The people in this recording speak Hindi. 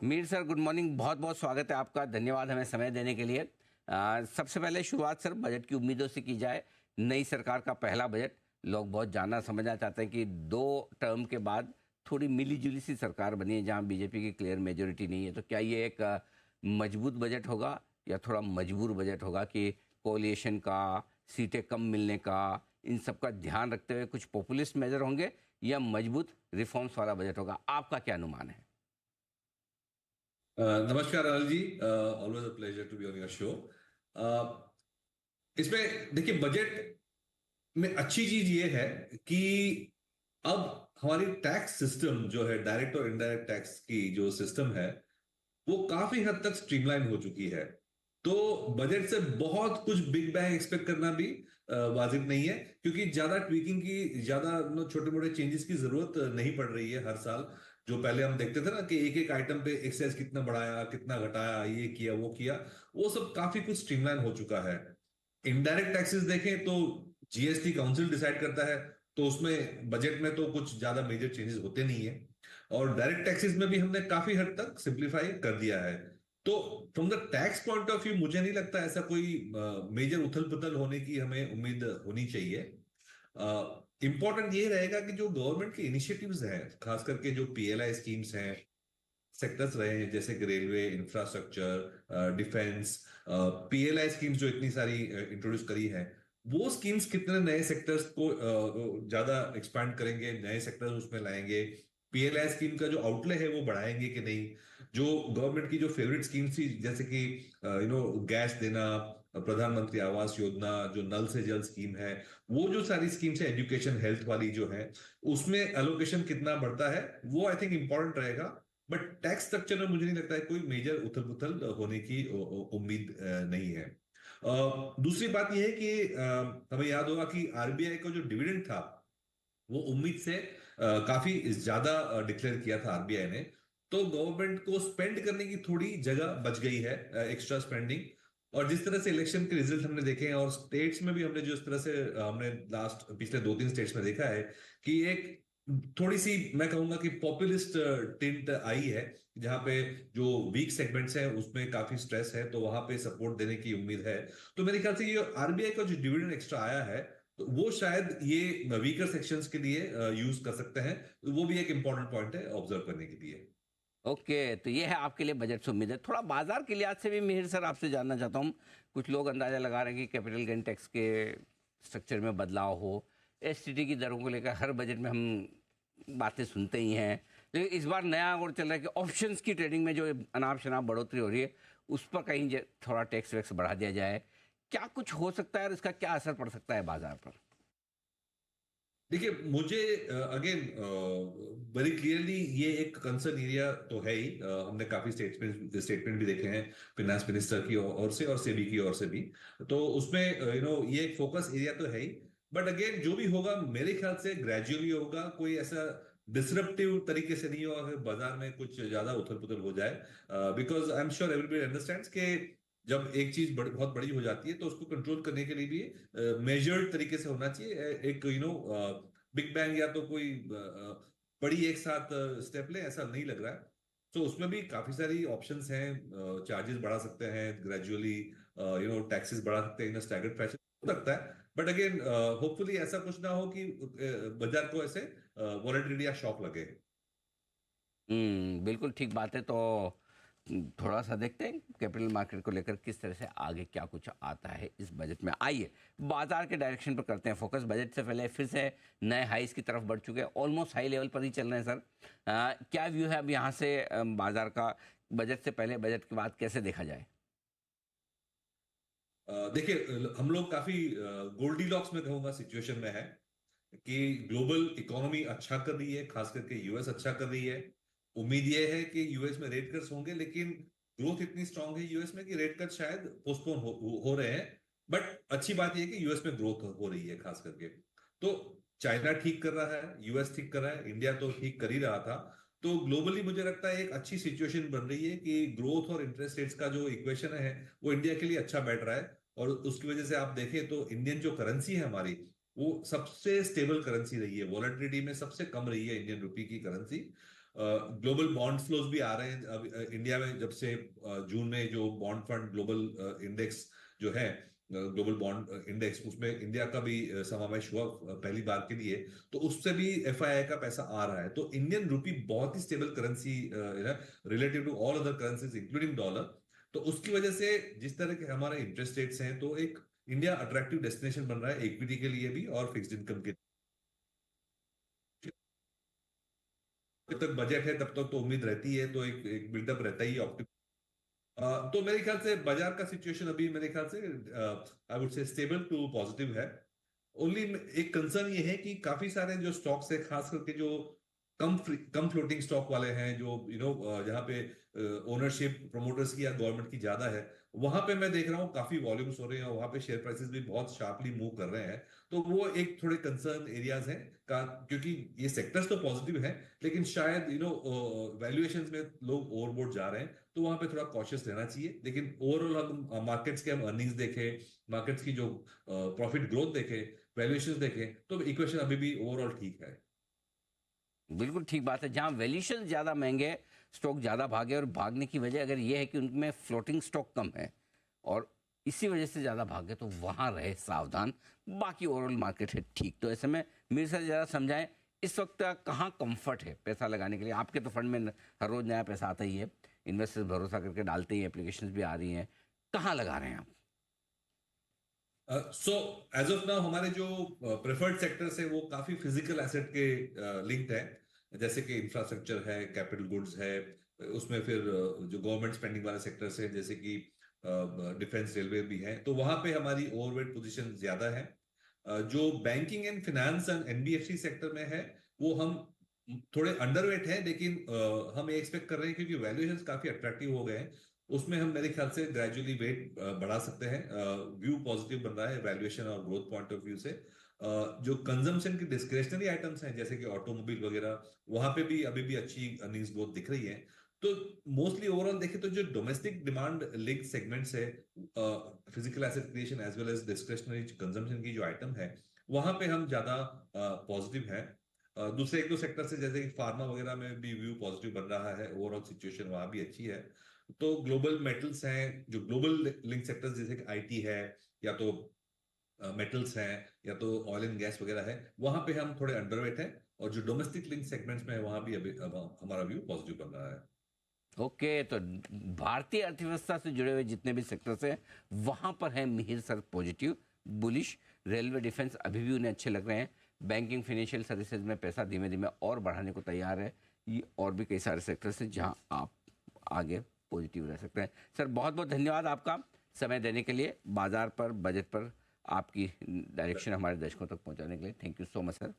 Mir sir, good morning. बहुत बहुत स्वागत है आपका। धन्यवाद हमें समय देने के लिए। सबसे पहले शुरुआत सर बजट की उम्मीदों से की जाए। नई सरकार का पहला बजट, लोग बहुत जानना समझना चाहते हैं कि 2 टर्म के बाद थोड़ी मिली जुली सी सरकार बनी है जहां बीजेपी की क्लियर मेजोरिटी नहीं है। तो क्या ये एक मजबूत बजट होगा या थोड़ा मजबूर बजट होगा कि कोलिएशन का, सीटें कम मिलने का, इन सब का ध्यान रखते हुए कुछ पॉपुलिस्ट मेजर होंगे, या मजबूत रिफॉर्म्स वाला बजट होगा? आपका क्या अनुमान है? नमस्कार Anil ji. Always a pleasure to be on your show. इसमें देखिए, बजट में अच्छी चीज ये है कि अब हमारी टैक्स सिस्टम जो है, डायरेक्ट और इनडायरेक्ट टैक्स की जो सिस्टम है, वो काफी हद तक स्ट्रीमलाइन हो चुकी है। तो बजट से बहुत कुछ बिग बैंग एक्सपेक्ट करना भी वाजिब नहीं है, क्योंकि ज्यादा ट्वीकिंग की, ज्यादा छोटे मोटे चेंजेस की जरूरत नहीं पड़ रही है हर साल। जो पहले हम देखते थे ना कि एक एक आइटम पे एक्साइज कितना बढ़ाया, कितना घटाया, ये किया वो किया, वो सब काफी कुछ स्ट्रीमलाइन हो चुका है। इनडायरेक्ट टैक्सेस देखें तो जीएसटी काउंसिल डिसाइड करता है, तो उसमें बजट में तो कुछ ज्यादा मेजर चेंजेस होते नहीं है। और डायरेक्ट टैक्सेस में भी हमने काफी हद तक सिंप्लीफाई कर दिया है। तो from the tax point of view मुझे नहीं लगता ऐसा कोई मेजर उथल पुथल होने की हमें उम्मीद होनी चाहिए। इंपॉर्टेंट ये रहेगा कि जो गवर्नमेंट के इनिशिएटिव्स हैं, खास करके जो पीएलआई स्कीम्स हैं, सेक्टर्स रहे हैं जैसे कि railway, infrastructure, defence, PLI schemes जो इतनी सारी इंट्रोड्यूस करी है, वो स्कीम्स कितने नए सेक्टर्स को ज्यादा एक्सपैंड करेंगे, नए सेक्टर्स उसमें लाएंगे। पीएलआई स्कीम का जो आउटले है वो बढ़ाएंगे कि नहीं। जो गवर्नमेंट की जो फेवरेट स्कीम्स थी, जैसे कि गैस देना, प्रधानमंत्री आवास योजना, जो नल से जल स्कीम है, वो जो सारी स्कीम्स है, एजुकेशन हेल्थ वाली जो है, उसमें एलोकेशन कितना बढ़ता है, वो आई थिंक इंपॉर्टेंट रहेगा। बट टैक्स स्ट्रक्चर में मुझे नहीं लगता है कोई मेजर उथल पुथल होने की उम्मीद नहीं है। दूसरी बात यह है कि हमें याद होगा कि आरबीआई का जो डिविडेंड था, वो उम्मीद से काफी ज्यादा डिक्लेयर किया था आरबीआई ने। तो गवर्नमेंट को स्पेंड करने की थोड़ी जगह बच गई है, एक्स्ट्रा स्पेंडिंग। और जिस तरह से इलेक्शन के रिजल्ट हमने देखे हैं, और स्टेट्स में भी हमने जो इस तरह से हमने लास्ट पिछले 2-3 स्टेट्स में देखा है कि एक थोड़ी सी, मैं कहूंगा कि पॉपुलिस्ट टिंट आई है, जहां पे जो वीक सेगमेंट्स हैं उसमें काफी स्ट्रेस है, तो वहां पे सपोर्ट देने की उम्मीद है। तो मेरे ख्याल से ये आरबीआई का जो डिविडेंड एक्स्ट्रा आया है, तो वो शायद ये वीकर सेक्शंस के लिए यूज कर सकते हैं। तो वो भी एक इंपॉर्टेंट पॉइंट है ऑब्जर्व करने के लिए। ओके, तो ये है आपके लिए बजट से उम्मीद है। थोड़ा बाजार के लिहाज से भी मिहिर सर आपसे जानना चाहता हूँ। कुछ लोग अंदाजा लगा रहे हैं कि कैपिटल गेन टैक्स के स्ट्रक्चर में बदलाव हो, एसटीटी की दरों को लेकर हर बजट में हम बातें सुनते ही हैं। लेकिन इस बार नया और चल रहा है कि ऑप्शंस की ट्रेडिंग में जो अनाप शनाप बढ़ोतरी हो रही है, उस पर कहीं थोड़ा टैक्स वैक्स बढ़ा दिया जाए। क्या कुछ हो सकता है और इसका क्या असर पड़ सकता है बाजार पर? देखिए, मुझे अगेन वेरी क्लियरली ये एक कंसर्न एरिया तो है ही। हमने काफी स्टेटमेंट भी देखे हैं फाइनेंस मिनिस्टर की ओर से और सेबी की ओर से भी। तो उसमें ये एक फोकस एरिया तो है ही। बट अगेन जो भी होगा, मेरे ख्याल से ग्रेजुअली होगा, कोई ऐसा डिसरप्टिव तरीके से नहीं होगा कि बाजार में कुछ ज्यादा उथल पुथल हो जाए। Because I am sure everybody understands कि जब एक चीज बहुत बड़ी हो जाती है, तो उसको कंट्रोल करने के लिए भी मेजर्ड तरीके से होना चाहिए। एक बिग बैंग या तो कोई बड़ी एक साथ स्टेप ले, ऐसा नहीं लग रहा है। तो उसमें भी काफी सारी ऑप्शंस हैं। चार्जेस बढ़ा सकते हैं ग्रेजुअली, टैक्सेस बढ़ा सकते हैं इन स्टैगर्ड फैशन, हो सकता है। बट अगेन होपफुली ऐसा कुछ ना हो कि बाजार को ऐसे वॉलेटिलिटी या शॉक लगे। बिल्कुल ठीक बात है। तो थोड़ा सा देखते हैं कैपिटल मार्केट को लेकर किस तरह से आगे क्या कुछ आता है इस बजट में। आइए बाजार के डायरेक्शन पर करते हैं फोकस। बजट से पहले फिर से नए हाईस की तरफ बढ़ चुके हैं, ऑलमोस्ट हाई लेवल पर ही चल रहे हैं सर। क्या व्यू है अब यहाँ से बाजार का? बजट से पहले, बजट के बाद कैसे देखा जाए? देखिए, हम लोग काफी गोल्डी लॉक्स में कहूंगा सिचुएशन में है कि ग्लोबल इकोनॉमी अच्छा कर रही है, खास करके यूएस अच्छा कर रही है। उम्मीद यह है कि यूएस में रेट कट्स होंगे, लेकिन ग्रोथ इतनी स्ट्रांग है यूएस में कि रेट कट शायद पोस्टपोन हो रहे हैं। बट अच्छी बात यह है कि यूएस में ग्रोथ हो रही है खास करके। तो चाइना ठीक कर रहा है, यूएस ठीक कर रहा है, इंडिया तो ठीक कर ही रहा था। तो ग्लोबली मुझे लगता है एक अच्छी सिचुएशन बन रही है कि ग्रोथ और इंटरेस्ट रेट्स का जो इक्वेशन है, वो इंडिया के लिए अच्छा बैठ रहा है। और उसकी वजह से आप देखें तो इंडियन जो करेंसी है हमारी, वो सबसे स्टेबल करेंसी रही है, वॉलेटिलिटी में सबसे कम रही है इंडियन रुपी की करेंसी। ग्लोबल बॉन्ड फ्लोज भी आ रहे हैं अब इंडिया में, जब से जून में जो बॉन्ड फंड ग्लोबल इंडेक्स जो है, ग्लोबल बॉन्ड इंडेक्स, उसमें इंडिया का भी समावेश हुआ पहली बार के लिए। तो उससे भी एफआईआई का पैसा आ रहा है। तो इंडियन रुपी बहुत ही stable currency relative to all other currencies including dollar. तो उसकी वजह से जिस तरह के हमारे इंटरेस्ट रेट्स हैं, तो एक इंडिया अट्रैक्टिव डेस्टिनेशन बन रहा है इक्विटी के लिए भी और फिक्स्ड इनकम के। जब तक बजट है तब तक तो उम्मीद रहती है, तो एक बिल्डअप रहता ही है। तो मेरे ख्याल से बाजार का सिचुएशन अभी मेरे ख्याल से I would say stable to positive है। ओनली एक कंसर्न ये है कि काफी सारे जो स्टॉक्स है, खास करके जो कम फ्लोटिंग स्टॉक वाले हैं, जो जहाँ पे ओनरशिप प्रोमोटर्स की या गवर्नमेंट की ज्यादा है, वहां पे मैं देख रहा हूँ काफी वॉल्यूम्स हो रहे हैं और वहां पे शेयर प्राइसेस भी बहुत शार्पली मूव कर रहे हैं। तो वो एक थोड़े कंसर्न एरियाज हैं का, क्योंकि ये सेक्टर्स तो पॉजिटिव है, लेकिन शायद वैल्यूएशंस में लोग ओवरबोर्ड जा रहे हैं। तो वहां पे थोड़ा कॉशियस रहना चाहिए। लेकिन ओवरऑल हम मार्केट्स के हम अर्निंग्स देखें, मार्केट्स की जो प्रॉफिट ग्रोथ देखें, वैल्यूएशंस देखें, तो इक्वेशन अभी भी ओवरऑल ठीक है। बिल्कुल ठीक बात है। जहां वैल्यूएशन ज़्यादा महंगे, स्टॉक ज़्यादा भागे, और भागने की वजह अगर ये है कि उनमें फ्लोटिंग स्टॉक कम है और इसी वजह से ज़्यादा भागे, तो वहां रहे सावधान। बाकी ओवरऑल मार्केट है ठीक। तो ऐसे में मेरे साथ ज़रा समझाएं, इस वक्त कहाँ कंफर्ट है पैसा लगाने के लिए? आपके तो फंड में हर रोज़ नया पैसा आता ही है, इन्वेस्टर्स भरोसा करके डालते ही, एप्लीकेशन भी आ रही हैं। कहाँ लगा रहे हैं आप? सो एज ऑफ नाउ हमारे जो प्रेफर्ड सेक्टर्स है वो काफी फिजिकल एसेट के लिंक्ड है। जैसे कि इंफ्रास्ट्रक्चर है, कैपिटल गुड्स है, उसमें फिर जो गवर्नमेंट स्पेंडिंग वाले सेक्टर्स है, जैसे कि डिफेंस, रेलवे भी है, तो वहां पे हमारी ओवरवेट पोजीशन ज्यादा है। जो banking and finance and NBFC sector में है, वो हम थोड़े अंडरवेट है। लेकिन हम ये एक्सपेक्ट कर रहे हैं, क्योंकि वैल्यूएशंस काफी अट्रैक्टिव हो गए हैं, उसमें हम मेरे ख्याल से ग्रेजुअली वेट बढ़ा सकते हैं। व्यू पॉजिटिव बन रहा है वैल्यूएशन और ग्रोथ पॉइंट ऑफ व्यू से। जो कंजम्पशन की डिस्क्रिशनरी आइटम्स हैं, जैसे कि ऑटोमोबाइल वगैरह, वहां पे भी अभी भी अच्छी अर्निंग्स ग्रोथ दिख रही है। तो मोस्टली ओवरऑल देखें तो जो डोमेस्टिक डिमांड लिंक सेगमेंट्स है, physical asset creation as well as discretionary consumption की जो आइटम है, वहां पे हम ज्यादा पॉजिटिव है। दूसरे एक दो सेक्टर से, जैसे कि फार्मा वगैरह में भी व्यू पॉजिटिव बन रहा है, ओवरऑल सिचुएशन वहां भी अच्छी है। तो ग्लोबल मेटल्स हैं, जो ग्लोबल लिंक सेक्टर्स जैसे कि आईटी है, या तो मेटल्स हैं, या तो ऑयल एंड गैस वगैरह है, वहां पे हम थोड़े अंडरवेट हैं। और जो डोमेस्टिक लिंक सेगमेंट्स में है, वहां भी अभी अब हमारा व्यू पॉजिटिव बन रहा है। ओके, तो भारतीय अर्थव्यवस्था से जुड़े हुए जितने भी सेक्टर्स हैं, वहां पर है Mihir sir positive, bullish. Railway, defence अभी भी उन्हें अच्छे लग रहे हैं। बैंकिंग, फाइनेंशियल सर्विसेज में पैसा धीमे धीमे और बढ़ाने को तैयार है। ये और भी कई सारे सेक्टर्स हैं जहां आप आगे पॉजिटिव रह सकते हैं। सर, बहुत बहुत धन्यवाद आपका समय देने के लिए, बाजार पर, बजट पर आपकी डायरेक्शन हमारे दर्शकों तक पहुंचाने के लिए। Thank you so much sir.